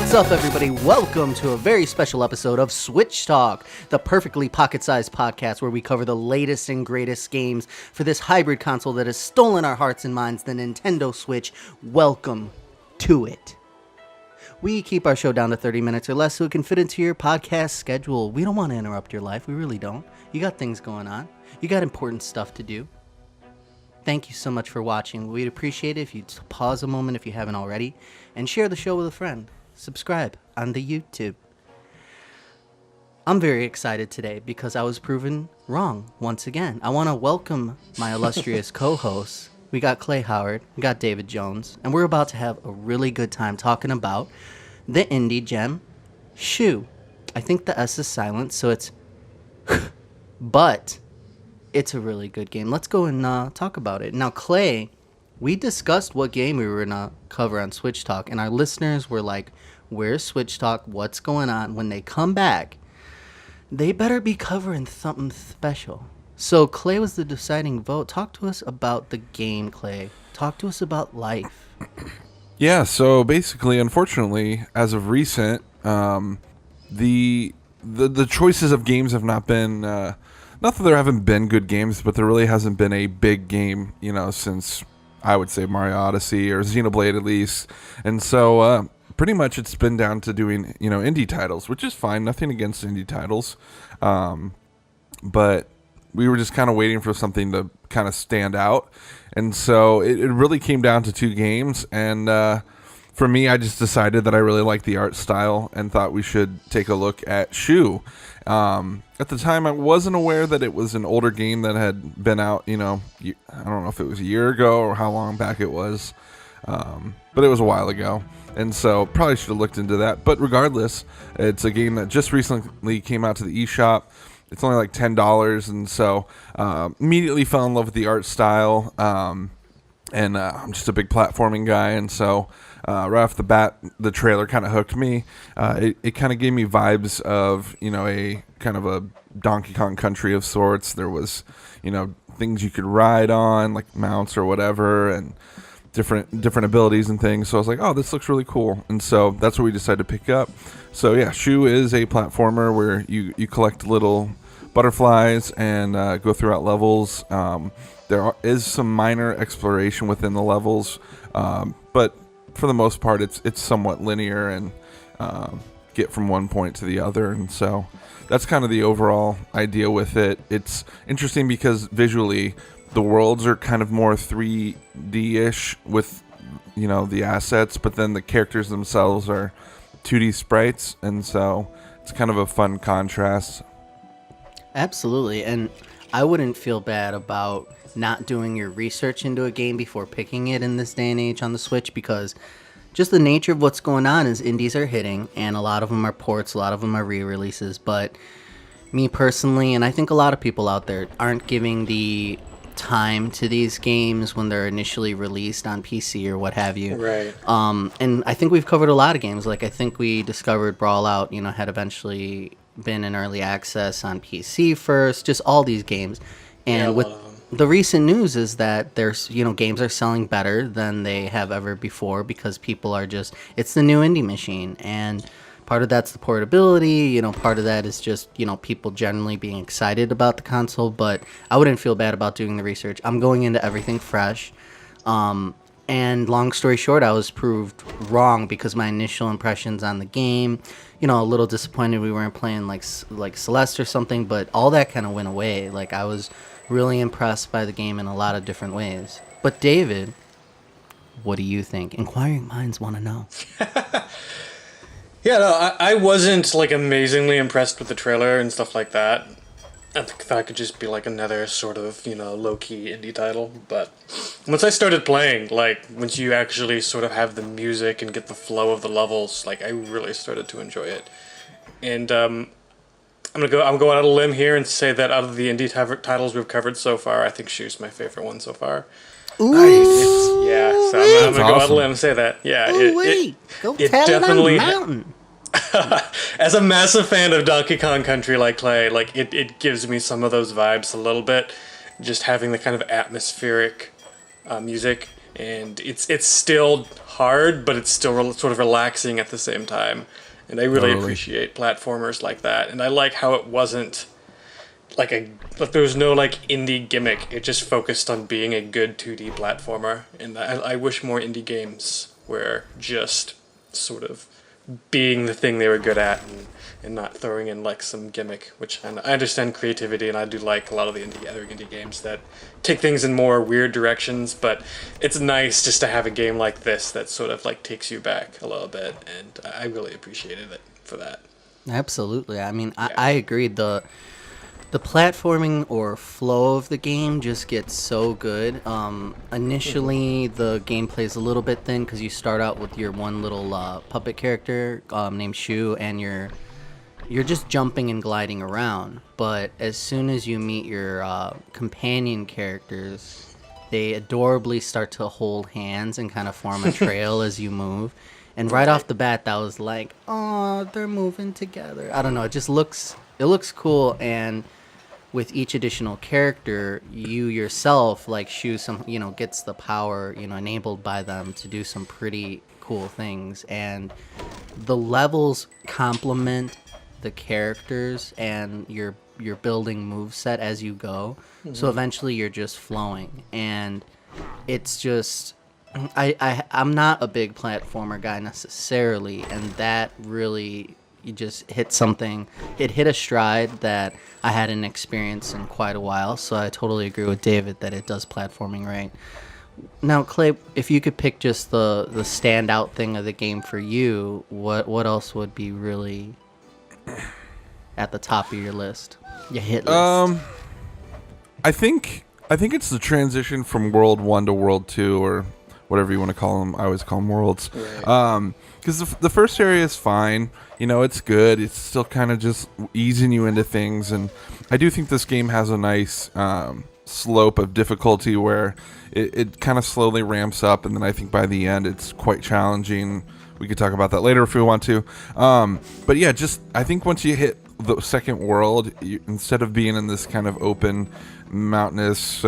What's up, everybody? Welcome to a very special episode of Switch Talk, the perfectly pocket-sized podcast where we cover the latest and greatest games for this hybrid console that has stolen our hearts and minds, the Nintendo Switch. Welcome to it. We keep our show down to 30 minutes or less so it can fit into your podcast schedule. We don't want to interrupt your life. We really don't. You got things going on. You got important stuff to do. Thank you so much for watching. We'd appreciate it if you'd pause a moment if you haven't already and share the show with a friend. Subscribe on the YouTube. I'm very excited today because I was proven wrong once again. I want to welcome my illustrious co-hosts. We got Clay Howard, we got David Jones, and we're about to have a really good time talking about the indie gem, SHU. I think the S is silent, so it's but it's a really good game. Let's go and talk about it. Now, Clay, we discussed what game we were going to cover on Switch Talk, and our listeners were like, where's Switch Talk? What's going on? When they come back, they better be covering something special. So Clay was the deciding vote. Talk to us about the game, Clay. Talk to us about life. Yeah, so basically, unfortunately, as of recent, the choices of games have not been... not that there haven't been good games, but there really hasn't been a big game, since, I would say, Mario Odyssey or Xenoblade at least. And so, pretty much it's been down to doing, indie titles, which is fine. Nothing against indie titles. But we were just kind of waiting for something to kind of stand out. And so it really came down to two games. And for me, I just decided that I really liked the art style and thought we should take a look at SHU. At the time, I wasn't aware that it was an older game that had been out, I don't know if it was a year ago or how long back it was, but it was a while ago, and so probably should have looked into that. But regardless, it's a game that just recently came out to the eShop. It's only like $10, and so immediately fell in love with the art style, and I'm just a big platforming guy, and so right off the bat, the trailer kind of hooked me. It kind of gave me vibes of, a kind of a Donkey Kong Country of sorts. There was, things you could ride on, like mounts or whatever, and different abilities and things. So I was like, oh, this looks really cool. And so that's what we decided to pick up. So yeah, SHU is a platformer where you collect little butterflies and go throughout levels. There is some minor exploration within the levels, but for the most part, it's somewhat linear and get from one point to the other. And so that's kind of the overall idea with it. It's interesting because visually the worlds are kind of more 3D-ish with, the assets, but then the characters themselves are 2D sprites. And so it's kind of a fun contrast. Absolutely. And I wouldn't feel bad about not doing your research into a game before picking it in this day and age on the Switch, because just the nature of what's going on is indies are hitting, and a lot of them are ports, a lot of them are re-releases. But me personally, and I think a lot of people out there, aren't giving the time to these games when they're initially released on PC or what have you. Right. And I think we've covered a lot of games. Like, I think we discovered Brawlout, had eventually been in early access on PC first, just all these games. And with the recent news is that there's, games are selling better than they have ever before because people are just, it's the new indie machine. And part of that's the portability, part of that is just, people generally being excited about the console. But I wouldn't feel bad about doing the research. I'm going into everything fresh. And long story short, I was proved wrong because my initial impressions on the game, a little disappointed we weren't playing like Celeste or something, but all that kind of went away. Like, I was really impressed by the game in a lot of different ways. But David, what do you think? Inquiring minds want to know. Yeah, no, I wasn't amazingly impressed with the trailer and stuff like that. I think that could just be another sort of, low-key indie title. But once I started playing, once you actually sort of have the music and get the flow of the levels, I really started to enjoy it. And I'm going out on a limb here and say that out of the indie titles we've covered so far, I think SHU's my favorite one so far. Ooh, so I'm going to go out on a limb and say that. Yeah, Go tell it on the mountain. As a massive fan of Donkey Kong Country like Clay, it gives me some of those vibes a little bit, just having the kind of atmospheric music and it's still hard, but it's still sort of relaxing at the same time. And I really Totally. appreciate platformers like that. And I like how it wasn't like there was no like indie gimmick. It just focused on being a good 2D platformer. And I wish more indie games were just sort of being the thing they were good at, and not throwing in like some gimmick. Which, and I understand creativity, and I do like a lot of the other indie games that take things in more weird directions. But it's nice just to have a game like this that sort of like takes you back a little bit, and I really appreciated it for that. Absolutely. I mean, Yeah. I agree. The platforming or flow of the game just gets so good. Initially, the gameplay is a little bit thin because you start out with your one little puppet character named SHU, and you're just jumping and gliding around. But as soon as you meet your companion characters, they adorably start to hold hands and kind of form a trail as you move. And right off the bat, that was like, oh, they're moving together. I don't know. It looks cool. And with each additional character, you yourself like shoot some, gets the power, enabled by them to do some pretty cool things. And the levels complement the characters, and you're building moveset as you go. So eventually you're just flowing, and it's just I'm not a big platformer guy necessarily, and that really, you just hit something. It hit a stride that I hadn't experienced in quite a while. So I totally agree with David that it does platforming right. Now, Clay, if you could pick just the standout thing of the game for you, what else would be really at the top of your list? Your hit list. I think it's the transition from World 1 to World 2, or whatever you want to call them. I always call them worlds. Right. Because the first area is fine. It's good. It's still kind of just easing you into things. And I do think this game has a nice slope of difficulty where it kind of slowly ramps up. And then I think by the end, it's quite challenging. We could talk about that later if we want to. But yeah, I think once you hit the second world, instead of being in this kind of open, mountainous,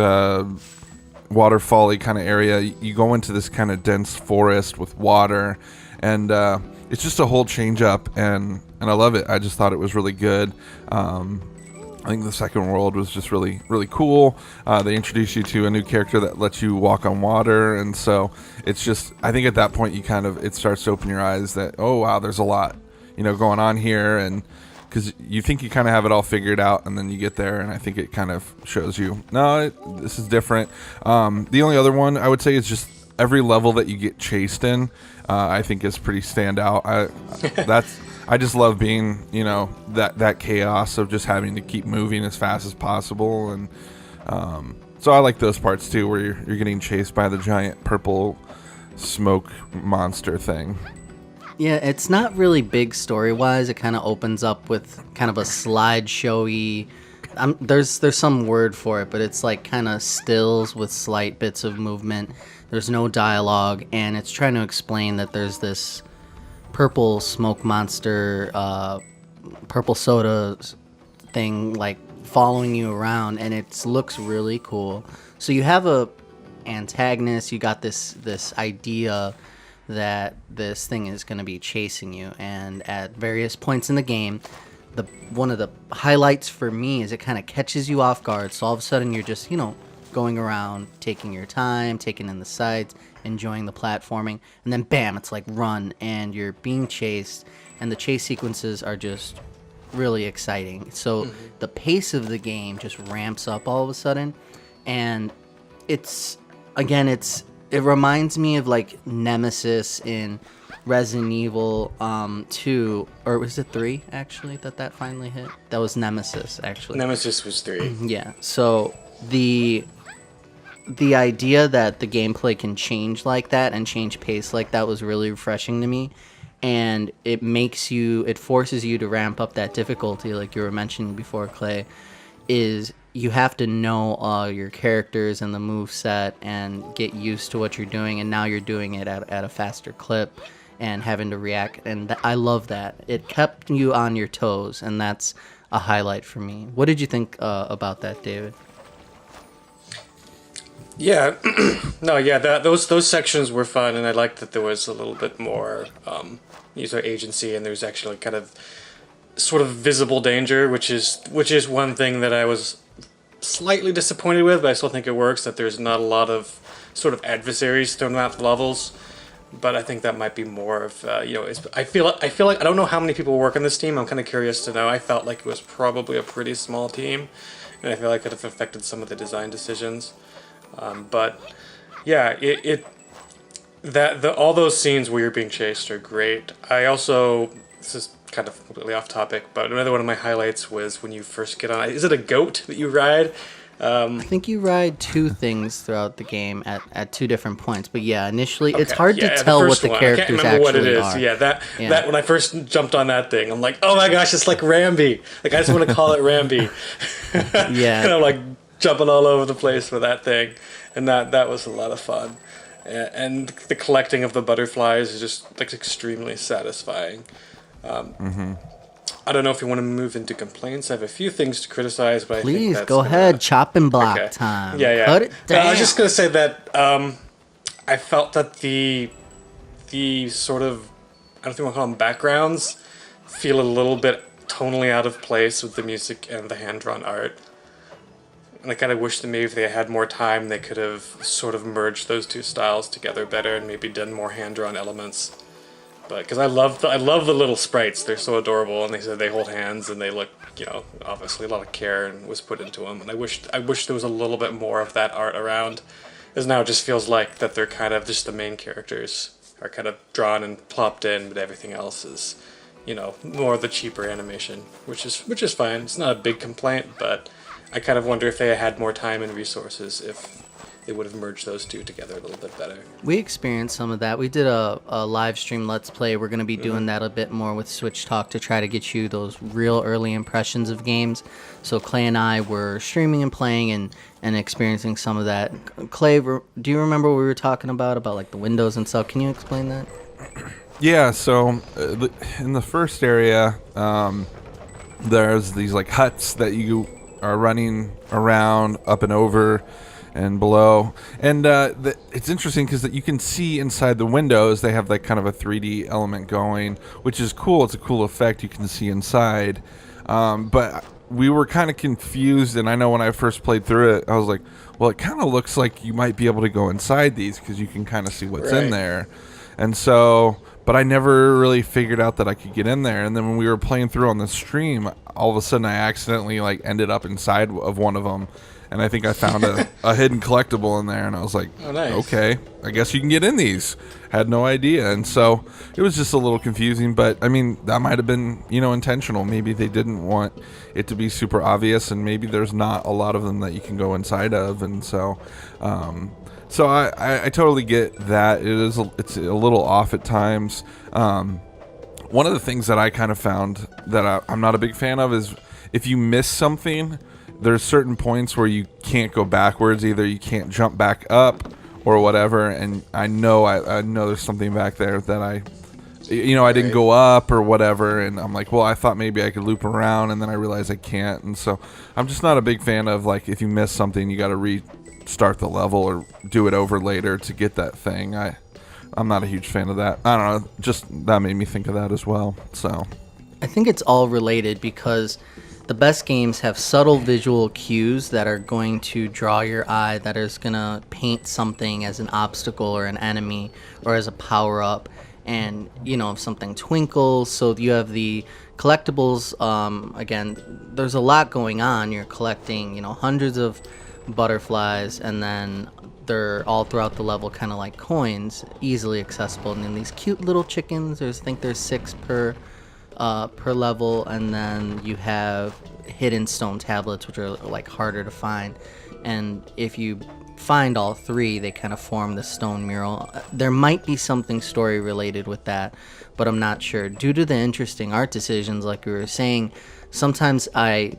waterfall-y kind of area, you go into this kind of dense forest with water, and it's just a whole change up, and I love it. I just thought it was really good. I think the second world was just really, really cool. They introduce you to a new character that lets you walk on water, and so it's just, I think at that point it starts to open your eyes that, oh wow, there's a lot, going on here, and because you think you kind of have it all figured out, and then you get there, and I think it kind of shows you, no, this is different. The only other one I would say is just every level that you get chased in, I think is pretty standout. I just love being, that chaos of just having to keep moving as fast as possible, and so I like those parts too, where you're getting chased by the giant purple smoke monster thing. Yeah, it's not really big story-wise. It kind of opens up with kind of a slideshowy. There's some word for it, but it's like kind of stills with slight bits of movement. There's no dialogue, and it's trying to explain that there's this purple smoke monster, purple soda thing, like following you around, and it looks really cool. So you have a antagonist. You got this idea that this thing is going to be chasing you, and at various points in the game, one of the highlights for me is it kind of catches you off guard. So all of a sudden you're just going around, taking your time, taking in the sights, enjoying the platforming, and then bam, it's like run, and you're being chased, and the chase sequences are just really exciting. So the pace of the game just ramps up all of a sudden, and it reminds me of like Nemesis in Resident Evil 2, or was it 3 actually that finally hit? That was Nemesis actually. Nemesis was 3. Yeah. So the idea that the gameplay can change like that and change pace like that was really refreshing to me, and it forces you to ramp up that difficulty, like you were mentioning before, Clay. Is you have to know all your characters and the move set and get used to what you're doing, and now you're doing it at a faster clip and having to react, and I love that. It kept you on your toes, and that's a highlight for me. What did you think about that, David? Yeah, no, yeah, those sections were fun, and I liked that there was a little bit more user agency, and there's actually kind of sort of visible danger, which is one thing that I was slightly disappointed with, but I still think it works. That there's not a lot of sort of adversaries thrown out the levels, but I think that might be more of I feel like I don't know how many people work on this team. I'm kind of curious to know. I felt like it was probably a pretty small team, and I feel like it could have affected some of the design decisions. But yeah, it that the all those scenes where you're being chased are great. I also, this is kind of completely off topic, but another one of my highlights was when you first get on. Is it a goat that you ride? I think you ride two things throughout the game at two different points. But yeah, initially it's Okay, hard to yeah, the tell what first the one. I can't characters remember what it actually is. are. Yeah, that Yeah. that when I first jumped on that thing, I'm like, oh my gosh, it's like Rambi. Like I just want to call it Rambi. Yeah. And I'm like jumping all over the place with that thing, and that was a lot of fun. And the collecting of the butterflies is just like extremely satisfying. I don't know if you want to move into complaints. I have a few things to criticize, but I think Please that's go gonna- ahead, chopping block Okay. time. Yeah, yeah. Cut it No, down. I was just gonna say that I felt that the sort of, I don't know if you want to call them backgrounds, feel a little bit tonally out of place with the music and the hand drawn art. And I kind of wish that maybe if they had more time, they could have sort of merged those two styles together better and maybe done more hand drawn elements. But because I love the little sprites, they're so adorable, and they said they hold hands and they look, obviously a lot of care and was put into them. And I wish there was a little bit more of that art around, as now it just feels like that they're kind of just the main characters are kind of drawn and plopped in, but everything else is, more of the cheaper animation, which is fine. It's not a big complaint, but I kind of wonder if they had more time and resources, if they would have merged those two together a little bit better. We experienced some of that. We did a live stream Let's Play. We're going to be doing that a bit more with Switch Talk to try to get you those real early impressions of games. So Clay and I were streaming and playing and experiencing some of that. Clay, do you remember what we were talking about like the windows and stuff? Can you explain that? Yeah, so in the first area, there's these like huts that you are running around up and over and below, and it's interesting because that you can see inside the windows. They have like kind of a 3D element going, which is cool. It's a cool effect. You can see inside, but we were kind of confused. And I know when I first played through it, I was like, well, it kind of looks like you might be able to go inside these because you can kind of see what's in Right. there. And so, but I never really figured out that I could get in there. And then when we were playing through on the stream, all of a sudden I accidentally like ended up inside of one of them. And I think I found a hidden collectible in there, and I was like, Oh, nice. okay, I guess you can get in these. Had no idea. And so it was just a little confusing, but I mean, that might have been, intentional. Maybe they didn't want it to be super obvious, and maybe there's not a lot of them that you can go inside of. And so, so I totally get that. It's a little off at times. One of the things that I kind of found that I'm not a big fan of is if you miss something, there's certain points where you can't go backwards. Either you can't jump back up or whatever. And I know there's something back there that I didn't go up or whatever. And I'm like, well, I thought maybe I could loop around, and then I realized I can't. And so I'm just not a big fan of like if you miss something, you got to restart the level or do it over later to get that thing. I'm not a huge fan of that. I don't know. Just that made me think of that as well. So I think it's all related because the best games have subtle visual cues that are going to draw your eye, that is going to paint something as an obstacle or an enemy or as a power-up. And, if something twinkles, so you have the collectibles, again, there's a lot going on. You're collecting, hundreds of butterflies, and then they're all throughout the level kind of like coins, easily accessible. And then these cute little chickens, I think there's 6 per level, and then you have hidden stone tablets, which are like harder to find, and if you find all 3, they kind of form the stone mural. There might be something story related with that, but I'm not sure. Due to the interesting art decisions, like we were saying, sometimes I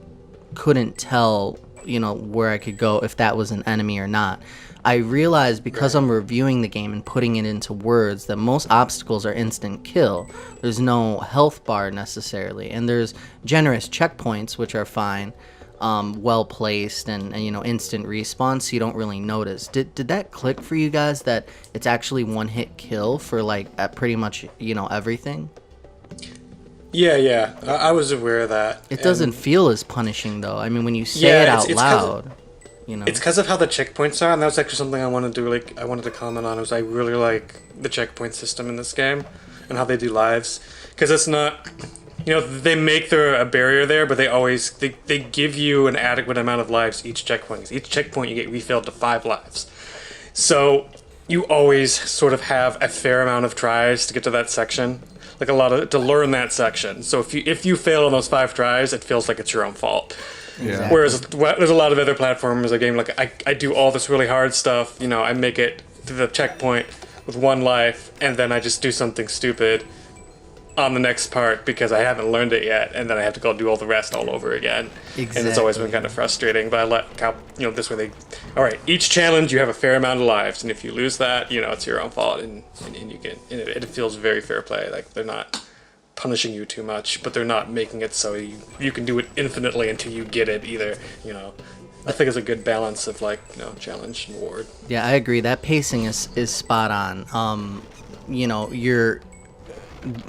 couldn't tell where I could go, if that was an enemy or not. I realized because I'm reviewing the game and putting it into words that most obstacles are instant kill. There's no health bar necessarily, and there's generous checkpoints, which are fine. well placed and instant respawn, so you don't really notice. Did that click for you guys that it's actually one hit kill for like at pretty much everything? Yeah. I was aware of that. It doesn't feel as punishing though. I mean, when you say it out loud, It's because of how the checkpoints are, and that was actually something I wanted to comment on. Was I really like the checkpoint system in this game and how they do lives, because it's not. They make there a barrier there, but they give you an adequate amount of lives each checkpoint. Each checkpoint you get refilled to 5 lives. So you always sort of have a fair amount of tries to get to that section. Like to learn that section. So if you fail on those 5 tries, it feels like it's your own fault. Yeah. Whereas there's a lot of other platformers, a game like I do all this really hard stuff, I make it to the checkpoint with 1 life, and then I just do something stupid on the next part because I haven't learned it yet, and then I have to go do all the rest all over again. Exactly. And it's always been kind of frustrating. But I this way all right, each challenge you have a fair amount of lives, and if you lose that, it's your own fault, and you get, and it feels very fair play. Like they're not punishing you too much, but they're not making it so you can do it infinitely until you get it either. I think it's a good balance of challenge and reward. Yeah, I agree. That pacing is spot on. You're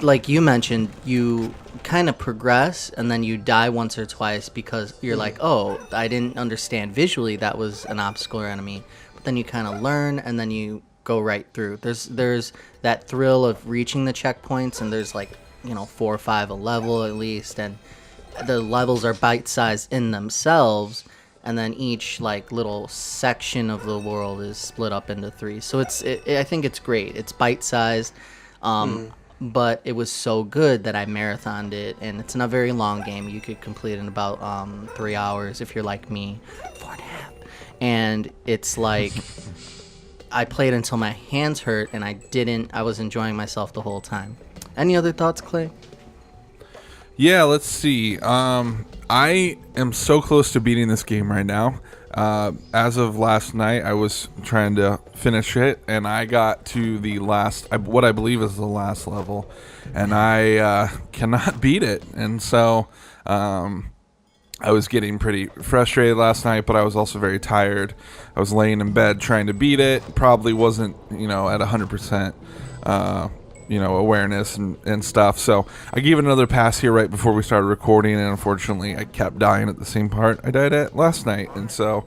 like you mentioned, you kind of progress and then you die once or twice because you're like, oh, I didn't understand visually that was an obstacle or enemy. But then you kind of learn and then you go right through. There's that thrill of reaching the checkpoints, and there's 4 or 5 a level at least, and the levels are bite-sized in themselves, and then each little section of the world is split up into 3. So I think it's great. It's bite-sized. But it was so good that I marathoned it, and it's not a very long game. You could complete it in about 3 hours if you're like me, 4.5. And it's like I played until my hands hurt, and I was enjoying myself the whole time. Any other thoughts, Clay? Yeah, let's see. I am so close to beating this game right now. As of last night, I was trying to finish it, and I got to the last, what I believe is the last level, and I cannot beat it. And so I was getting pretty frustrated last night, but I was also very tired. I was laying in bed trying to beat it. Probably wasn't, at 100%. Awareness and stuff. So I gave it another pass here right before we started recording, and unfortunately I kept dying at the same part I died at last night. And so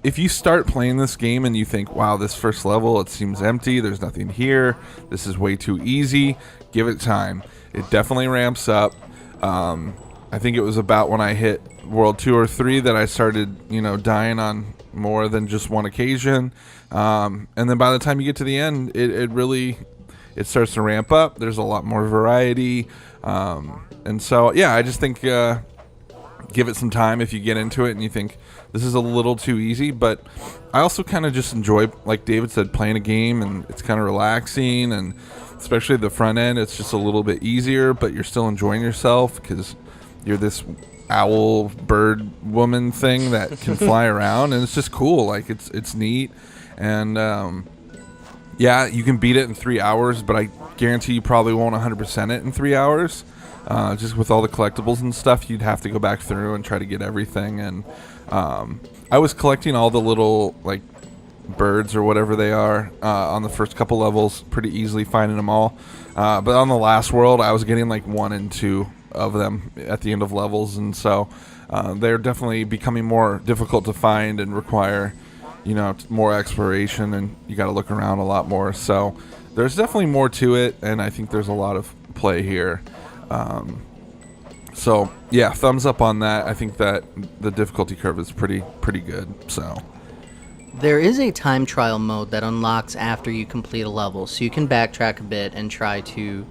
if you start playing this game and you think, wow, this first level, it seems empty, there's nothing here, this is way too easy, give it time. It definitely ramps up. I think it was about when I hit World 2 or 3 that I started, dying on more than just one occasion. And then by the time you get to the end, it starts to ramp up. There's a lot more variety. And so, yeah, I just think give it some time if you get into it and you think this is a little too easy. But I also kind of just enjoy, like David said, playing a game, and it's kind of relaxing. And especially the front end, it's just a little bit easier, but you're still enjoying yourself because you're this owl bird woman thing that can fly around, and it's just cool. Like it's neat. And yeah, you can beat it in 3 hours, but I guarantee you probably won't 100% it in 3 hours. Just with all the collectibles and stuff, you'd have to go back through and try to get everything. And I was collecting all the little birds or whatever they are on the first couple levels, pretty easily finding them all. But on the last world, I was getting 1 and 2 of them at the end of levels, and so they're definitely becoming more difficult to find and require more exploration, and you got to look around a lot more. So there's definitely more to it, and I think there's a lot of play here. So yeah, thumbs up on that. I think that the difficulty curve is pretty good. So there is a time trial mode that unlocks after you complete a level, so you can backtrack a bit and try to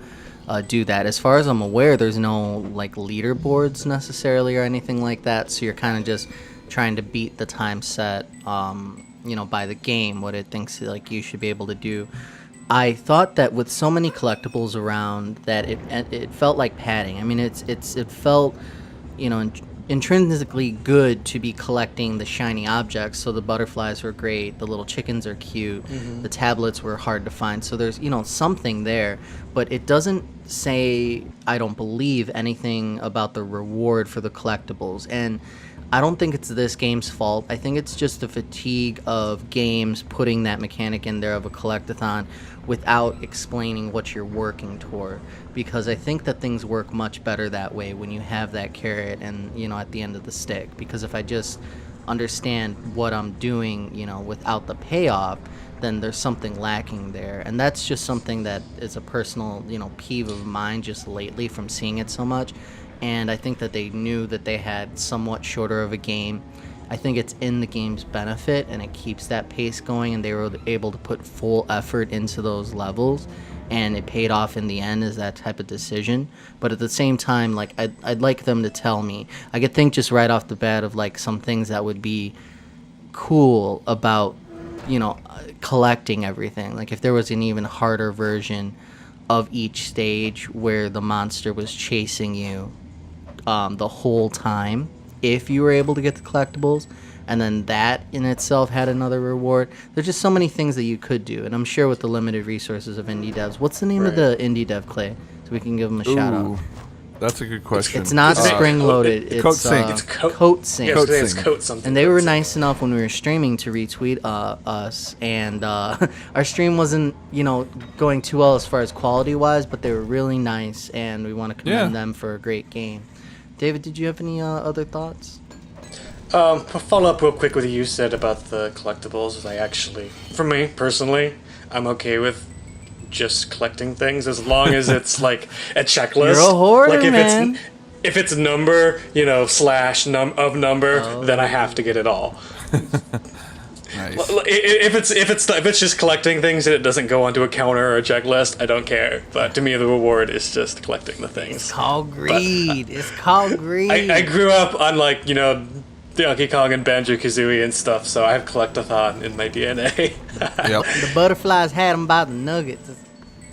do that. As far as I'm aware, there's no leaderboards necessarily or anything like that, so you're kind of just trying to beat the time set by the game, what it thinks you should be able to do. I thought that with so many collectibles around that it felt like padding. I mean, it felt intrinsically good to be collecting the shiny objects. So the butterflies were great, the little chickens are cute, the tablets were hard to find. So there's something there, but it doesn't say, I don't believe, anything about the reward for the collectibles. And I don't think it's this game's fault. I think it's just the fatigue of games putting that mechanic in there of a collectathon without explaining what you're working toward. Because I think that things work much better that way when you have that carrot and, at the end of the stick. Because if I just understand what I'm doing, without the payoff, then there's something lacking there. And that's just something that is a personal, peeve of mine just lately from seeing it so much. And I think that they knew that they had somewhat shorter of a game. I think it's in the game's benefit, and it keeps that pace going, and they were able to put full effort into those levels, and it paid off in the end as that type of decision. But at the same time, like, I'd like them to tell me. I could think just right off the bat of, like, some things that would be cool about, collecting everything. Like, if there was an even harder version of each stage where the monster was chasing you the whole time, if you were able to get the collectibles, and then that in itself had another reward. There's just so many things that you could do, and I'm sure with the limited resources of indie devs. What's the name of the indie dev, Clay, so we can give them a shout out? That's a good question. It's not spring loaded. It's Coat Sync. It's Coat Sync. Yeah, it's Coat something. And they were nice enough when we were streaming to retweet us, and our stream wasn't, going too well as far as quality wise, but they were really nice, and we want to commend them for a great game. David, did you have any other thoughts? Follow up real quick with what you said about the collectibles. For me personally, I'm okay with just collecting things as long as it's like a checklist. You're a hoarder, like man. If it's number, slash of number, then I have to get it all. Nice. If it's just collecting things and it doesn't go onto a counter or a checklist, I don't care. But to me, the reward is just collecting the things. It's called greed. It's called greed. I grew up on Donkey Kong and Banjo-Kazooie and stuff, so I have collectathon in my DNA. Yep. The butterflies had him by the nuggets.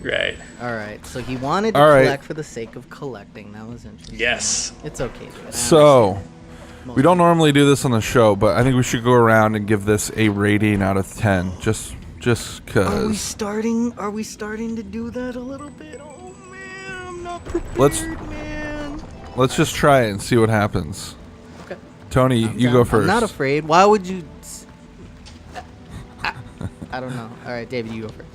Right. All right, so he wanted to collect for the sake of collecting. That was interesting. Yes. It's okay, dude. So, we don't normally do this on the show, but I think we should go around and give this a rating out of 10, just Are we cause. starting to do that a little bit? Oh man, I'm not prepared, man. Let's just try it and see what happens. Okay. Tony, you go first. I'm not afraid. Why would you? I don't know. All right, David, you go first.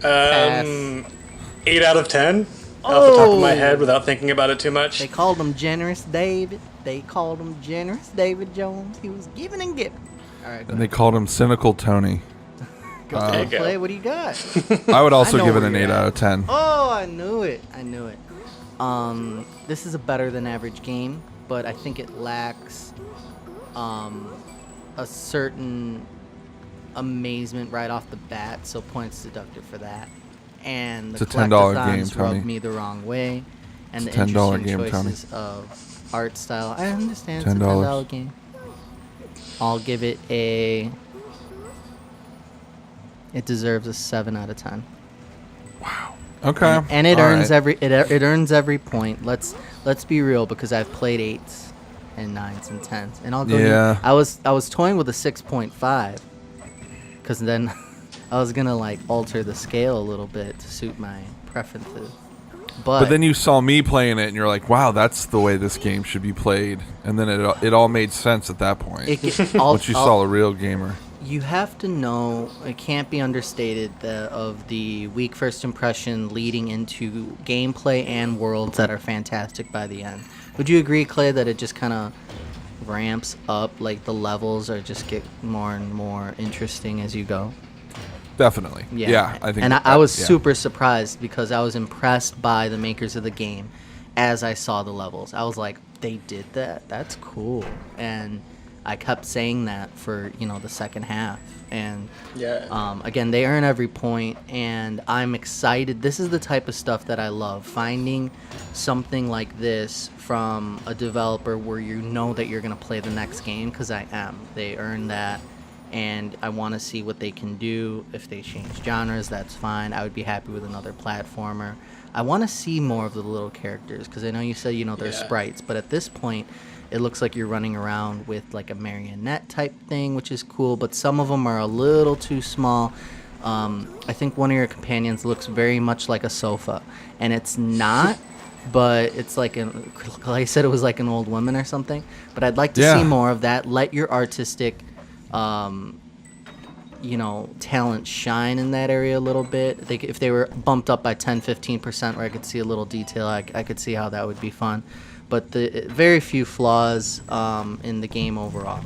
8 out of 10 off the top of my head without thinking about it too much. They called him Generous David. They called him Generous David Jones. He was giving and giving. All right. And they called him Cynical Tony. Go ahead, Clay. What do you got? I would also I know give it where an you're 8 at. out of 10. Oh, I knew it. This is a better than average game, but I think it lacks a certain amazement right off the bat, so points deducted for that. And the It's a $10 game, collectathons Tony. rubbed me the wrong way, and It's the a $10 interesting game, Tony. choices of art style. I understand it's a $10. $10 game. I'll give it a. It deserves a 7 out of 10. Okay. And it All earns right. it earns every point. Let's be real, because I've played 8s and 9s and 10s, and I'll go. Yeah. I was toying with a 6.5, because then I was gonna alter the scale a little bit to suit my preferences. But then you saw me playing it, and you're like, "Wow, that's the way this game should be played." And then it all made sense at that point. Once you saw a real gamer. You have to know, it can't be understated, of the weak first impression leading into gameplay and worlds that are fantastic by the end. Would you agree, Clay, that it just kind of ramps up, like the levels are just get more and more interesting as you go? Definitely. Yeah, I think. And I was super surprised, because I was impressed by the makers of the game as I saw the levels. I was like, they did that? That's cool. And I kept saying that for, the second half. And again, they earn every point, and I'm excited. This is the type of stuff that I love. Finding something like this from a developer where you know that you're going to play the next game, because I am. They earn that, and I want to see what they can do. If they change genres, that's fine. I would be happy with another platformer. I want to see more of the little characters, because I know you said, they're sprites, but at this point, it looks like you're running around with like a marionette type thing, which is cool, but some of them are a little too small. I think one of your companions looks very much like a sofa, and it's not but it's like Clay said it was like an old woman or something. But I'd like to Yeah. see more of that. Let your artistic, talent shine in that area a little bit. If they were bumped up by 10-15%, where I could see a little detail, I could see how that would be fun. But the very few flaws in the game overall.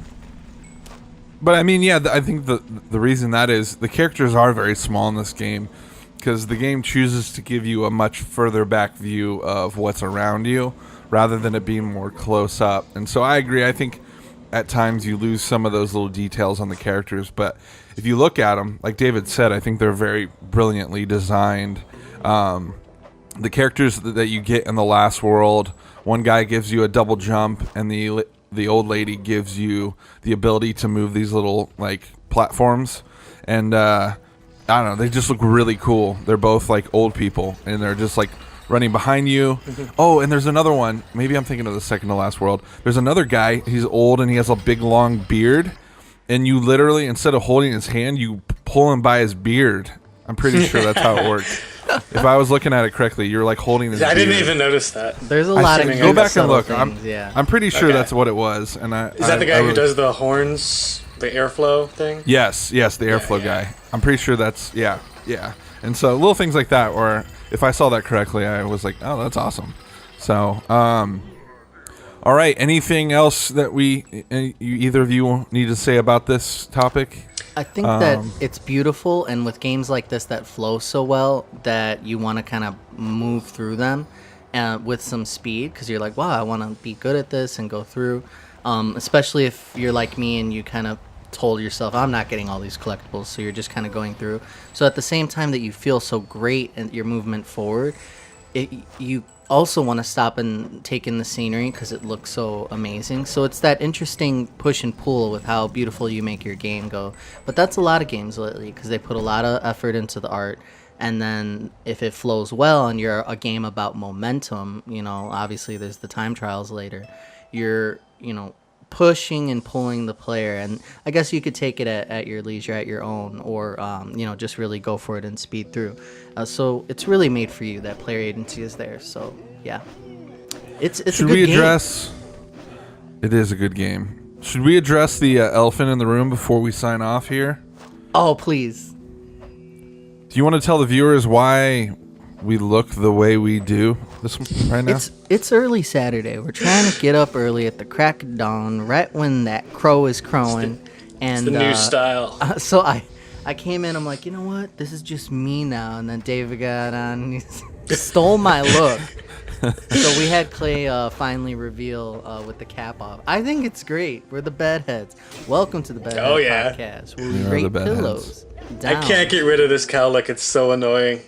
But I mean, yeah, I think the reason that is the characters are very small in this game because the game chooses to give you a much further back view of what's around you rather than it being more close up. And so I agree. I think at times you lose some of those little details on the characters. But if you look at them, like David said, I think they're very brilliantly designed. The characters that you get in the last world, one guy gives you a double jump and the old lady gives you the ability to move these little like platforms, and I don't know, they just look really cool. They're both like old people and they're just like running behind you. Oh, and there's another one, maybe I'm thinking of the second to last world. There's another guy, he's old and he has a big long beard, and you literally, instead of holding his hand, you pull him by his beard. I'm pretty sure that's how it worked. If I was looking at it correctly, you're like holding his I beard. didn't even notice that. There's a lot of Go back and look. things, yeah. I'm pretty sure Okay. that's what it was. And Is that the guy who does the horns, the airflow thing? Yes, the airflow yeah. guy. I'm pretty sure that's yeah. And so little things like that, or if I saw that correctly, I was like, oh, that's awesome. So, all right. Anything else that either of you need to say about this topic? I think that it's beautiful, and with games like this that flow so well that you want to kind of move through them with some speed, because you're like, wow, I want to be good at this and go through. Especially if you're like me and you kind of told yourself, I'm not getting all these collectibles, so you're just kind of going through. So at the same time that you feel so great and your movement forward, you also want to stop and take in the scenery because it looks so amazing. So it's that interesting push and pull with how beautiful you make your game go. But that's a lot of games lately because they put a lot of effort into the art. And then if it flows well and you're a game about momentum, obviously there's the time trials later. You're, pushing and pulling the player. And I guess you could take it at your leisure, at your own, or, just really go for it and speed through. So it's really made for you. That player agency is there. So, yeah. It's a good game. It is a good game. Should we address the elephant in the room before we sign off here? Oh, please. Do you want to tell the viewers why we look the way we do this right now? It's early Saturday. We're trying to get up early at the crack of dawn, right when that crow is crowing. It's the new style. So I came in, I'm like, you know what? This is just me now. And then David got on and he stole my look. So we had Clay finally reveal with the cap off. I think it's great. We're the Bedheads. Welcome to the Bedhead Podcast, where we rate pillows. I can't get rid of this cowlick. It's so annoying.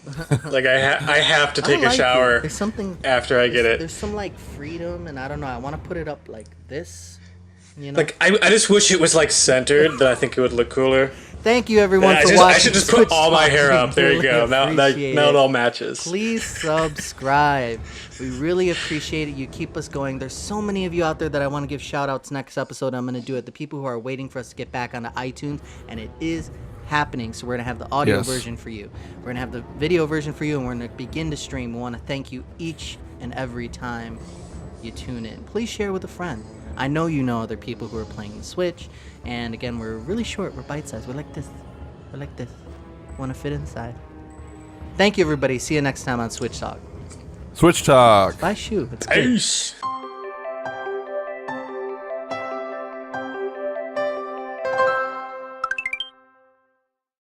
Like I have to take a shower There's something after I get it. There's some like freedom, and I don't know. I want to put it up like this. Like I just wish it was like centered. Then I think it would look cooler. Thank you everyone for watching. I should just put all my hair up. There you go. Now it all matches. Please subscribe. We really appreciate it. You keep us going. There's so many of you out there that I want to give shout outs next episode. I'm going to do it. The people who are waiting for us to get back onto iTunes, and it is happening. So we're going to have the audio version for you. We're going to have the video version for you, and we're going to begin to stream. We want to thank you each and every time you tune in. Please share with a friend. I know you know other people who are playing the Switch. And again, we're really short. We're bite-sized. We're like this. We're like this. Want to fit inside. Thank you, everybody. See you next time on Switch Talk. Switch Talk. Bye, SHU. It's good. Peace.